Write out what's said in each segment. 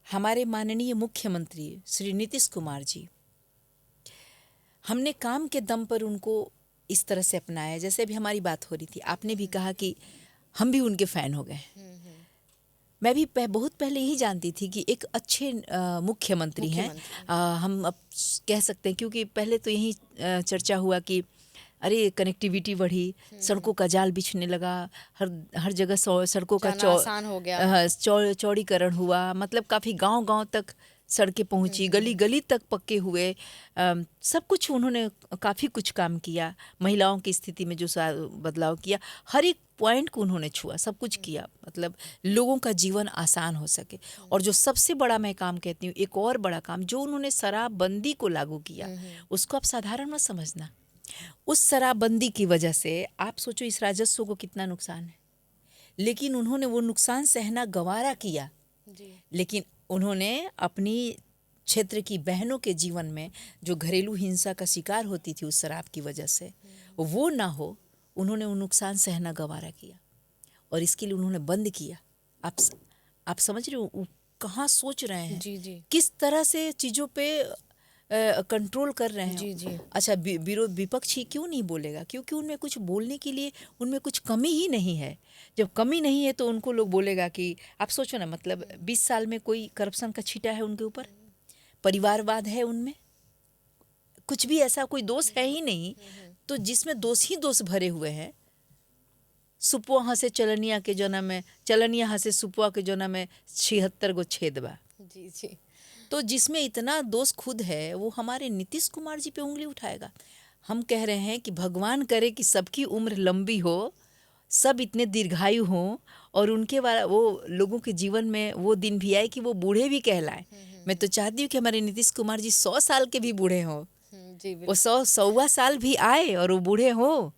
हमारे माननीय मुख्यमंत्री श्री नीतीश कुमार जी, हमने काम के दम पर उनको इस तरह से अपनाया। जैसे अभी हमारी बात हो रही थी, आपने भी कहा कि हम भी उनके फ़ैन हो गए। मैं भी बहुत पहले ही जानती थी कि एक अच्छे मुख्यमंत्री हैं। हम अब कह सकते हैं, क्योंकि पहले तो यही चर्चा हुआ कि अरे कनेक्टिविटी बढ़ी, सड़कों का जाल बिछने लगा, हर हर जगह सड़कों का जाना आसान हो गया। चौड़ीकरण हुआ, मतलब काफ़ी गांव-गांव तक सड़कें पहुंची, गली गली तक पक्के हुए। सब कुछ उन्होंने काफ़ी कुछ काम किया। महिलाओं की स्थिति में जो बदलाव किया, हर एक पॉइंट को उन्होंने छुआ, सब कुछ किया, मतलब लोगों का जीवन आसान हो सके। और जो सबसे बड़ा मैं काम कहती हूँ, एक और बड़ा काम जो उन्होंने शराबबंदी को लागू किया, उसको आप साधारण मत समझना। उस शराबबंदी की वजह से आप सोचो इस राजस्व को कितना नुकसान है, लेकिन उन्होंने वो नुकसान सहना गवारा किया। लेकिन उन्होंने अपनी क्षेत्र की बहनों के जीवन में जो घरेलू हिंसा का शिकार होती थी उस शराब की वजह से, वो ना हो, उन्होंने वो नुकसान सहना गवारा किया और इसके लिए उन्होंने बंद किया। आप समझ रहे हो वो कहाँ सोच रहे हैं, जी। किस तरह से चीज़ों पे कंट्रोल कर रहे हैं। जी। अच्छा, विरोध विपक्ष ही क्यों नहीं बोलेगा? क्योंकि उनमें कुछ बोलने के लिए उनमें कुछ कमी ही नहीं है। जब कमी नहीं है तो उनको लोग बोलेगा कि आप सोचो ना, मतलब 20 साल में कोई करप्शन का छींटा है उनके ऊपर? परिवारवाद है उनमें? कुछ भी ऐसा कोई दोष है ही नहीं। तो जिसमें दोष ही दोष भरे हुए हैं, सुपुआ हंसे चलनिया के जन्म में, चलनिया हंसे सुपुआ के जन्म में 76 गो छेद बा। जी। तो जिसमें इतना दोष खुद है, वो हमारे नीतीश कुमार जी पे उंगली उठाएगा। हम कह रहे हैं कि भगवान करे कि सबकी उम्र लंबी हो, सब इतने दीर्घायु हों, और उनके वो लोगों के जीवन में वो दिन भी आए कि वो बूढ़े भी कहलाएं। मैं तो चाहती हूँ कि हमारे नीतीश कुमार जी 100 साल के भी बूढ़े हों, वो 100 साल भी आए और वो बूढ़े हों,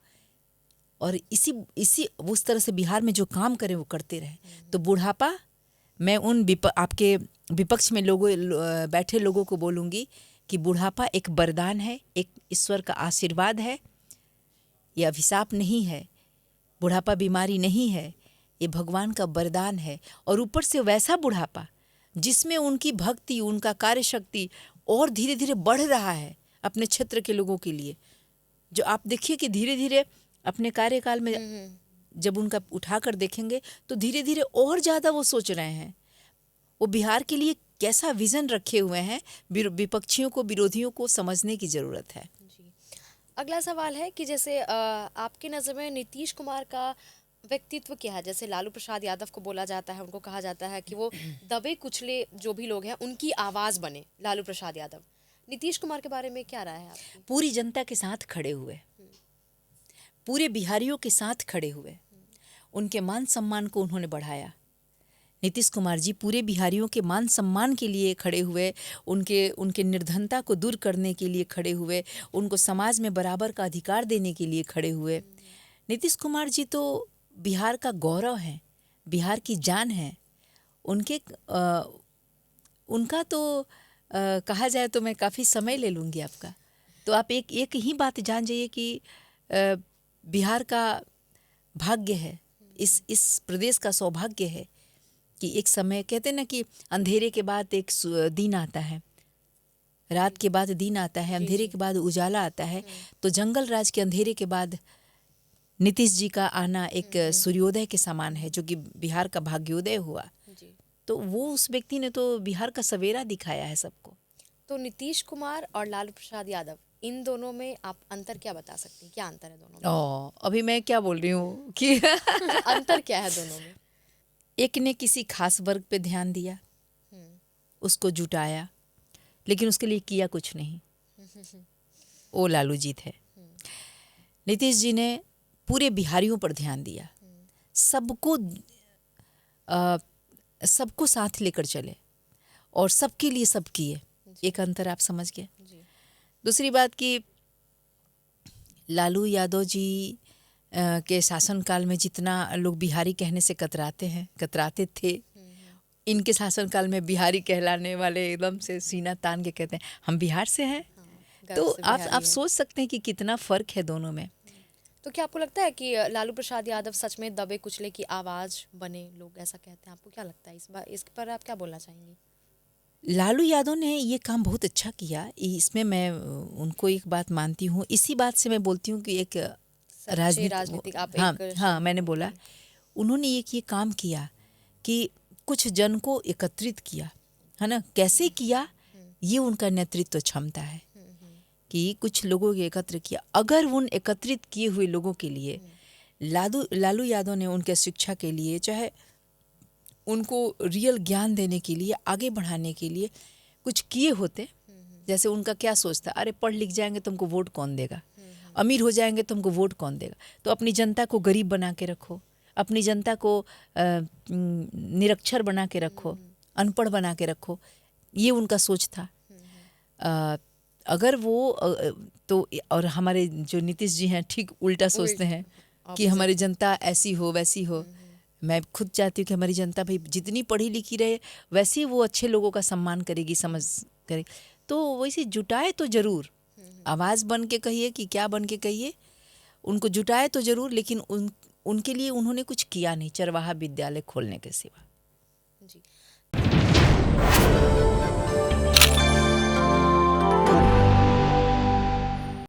और इसी उस तरह से बिहार में जो काम करें वो करते रहें। तो बुढ़ापा, मैं उन आपके विपक्ष में बैठे लोगों को बोलूँगी कि बुढ़ापा एक वरदान है, एक ईश्वर का आशीर्वाद है, ये अभिशाप नहीं है। बुढ़ापा बीमारी नहीं है, ये भगवान का वरदान है। और ऊपर से वैसा बुढ़ापा जिसमें उनकी भक्ति, उनका कार्य शक्ति और धीरे धीरे बढ़ रहा है अपने क्षेत्र के लोगों के लिए। जो आप देखिए कि धीरे धीरे अपने कार्यकाल में जब उनका उठाकर देखेंगे तो धीरे धीरे और ज़्यादा वो सोच रहे हैं। वो बिहार के लिए कैसा विजन रखे हुए हैं, विपक्षियों को, विरोधियों को समझने की ज़रूरत है। जी। अगला सवाल है कि जैसे आपकी नज़र में नीतीश कुमार का व्यक्तित्व क्या है? जैसे लालू प्रसाद यादव को बोला जाता है, उनको कहा जाता है कि वो दबे कुचले जो भी लोग हैं उनकी आवाज़ बने, लालू प्रसाद यादव। नीतीश कुमार के बारे में क्या राय है आपकी? पूरी जनता के साथ खड़े हुए, पूरे बिहारियों के साथ खड़े हुए, उनके मान सम्मान को उन्होंने बढ़ाया। नीतीश कुमार जी पूरे बिहारियों के मान सम्मान के लिए खड़े हुए, उनके निर्धनता को दूर करने के लिए खड़े हुए, उनको समाज में बराबर का अधिकार देने के लिए खड़े हुए। नीतीश कुमार जी तो बिहार का गौरव हैं, बिहार की जान है। उनका तो कहा जाए तो मैं काफ़ी समय ले लूँगी आपका। तो आप एक ही बात जान जाइए कि बिहार का भाग्य है, इस प्रदेश का सौभाग्य है कि एक समय, कहते ना कि अंधेरे के बाद एक दिन आता है, रात के बाद दिन आता है, अंधेरे के बाद उजाला आता है। तो जंगल राज के अंधेरे के बाद नीतीश जी का आना एक सूर्योदय के समान है, जो कि बिहार का भाग्योदय हुआ। तो वो उस व्यक्ति ने तो बिहार का सवेरा दिखाया है सबको। तो नीतीश कुमार और लालू प्रसाद यादव, इन दोनों में आप अंतर क्या बता सकती हैं? क्या अंतर है दोनों में? अभी मैं क्या बोल रही हूँ कि अंतर क्या है दोनों में? एक ने किसी खास वर्ग पे ध्यान दिया, उसको जुटाया, लेकिन उसके लिए किया कुछ नहीं, वो लालू जी थे। नीतीश जी ने पूरे बिहारियों पर ध्यान दिया, सबको साथ लेकर चले और सबके लिए सब किए। एक अंतर आप समझ गए। दूसरी बात कि लालू यादव जी के शासनकाल में जितना लोग बिहारी कहने से कतराते थे, इनके शासनकाल में बिहारी कहलाने वाले एकदम से सीना तान के कहते हैं हम बिहार से हैं। तो आप सोच सकते हैं कि कितना फ़र्क है दोनों में। तो क्या आपको लगता है कि लालू प्रसाद यादव सच में दबे कुचले की आवाज़ बने, लोग ऐसा कहते हैं? आपको क्या लगता है इस पर आप क्या बोलना चाहेंगी? लालू यादव ने ये काम बहुत अच्छा किया। इसमें मैं उनको एक बात मानती हूँ। इसी बात से मैं बोलती हूँ कि एक सच्चे राजनीतिक आप हाँ एक हाँ शब्द मैंने में बोला, बोलिए। उन्होंने एक ये काम किया कि कुछ जन को एकत्रित किया, है ना। कैसे किया, ये उनका नेतृत्व क्षमता है कि कुछ लोगों को एकत्र किया। अगर उन एकत्रित किए हुए लोगों के लिए लालू यादव ने उनके शिक्षा के लिए, चाहे उनको रियल ज्ञान देने के लिए, आगे बढ़ाने के लिए कुछ किए होते, जैसे उनका क्या सोच था, अरे पढ़ लिख जाएंगे तुमको वोट कौन देगा, अमीर हो जाएंगे तुमको वोट कौन देगा, तो अपनी जनता को गरीब बना के रखो, अपनी जनता को निरक्षर बना के रखो, अनपढ़ बना के रखो, ये उनका सोच था। अ, अगर वो तो और हमारे जो नीतीश जी हैं ठीक उल्टा सोचते हैं कि हमारी ऑपोजिट। जनता ऐसी हो वैसी हो। मैं खुद चाहती हूँ कि हमारी जनता भाई जितनी पढ़ी लिखी रहे वैसे ही वो अच्छे लोगों का सम्मान करेगी, समझ करे। तो वैसे जुटाए तो जरूर, आवाज़ बन के कहिए कि क्या बन के कहिए, उनको जुटाए तो जरूर, लेकिन उनके लिए उन्होंने कुछ किया नहीं चरवाहा विद्यालय खोलने के सिवा। जी।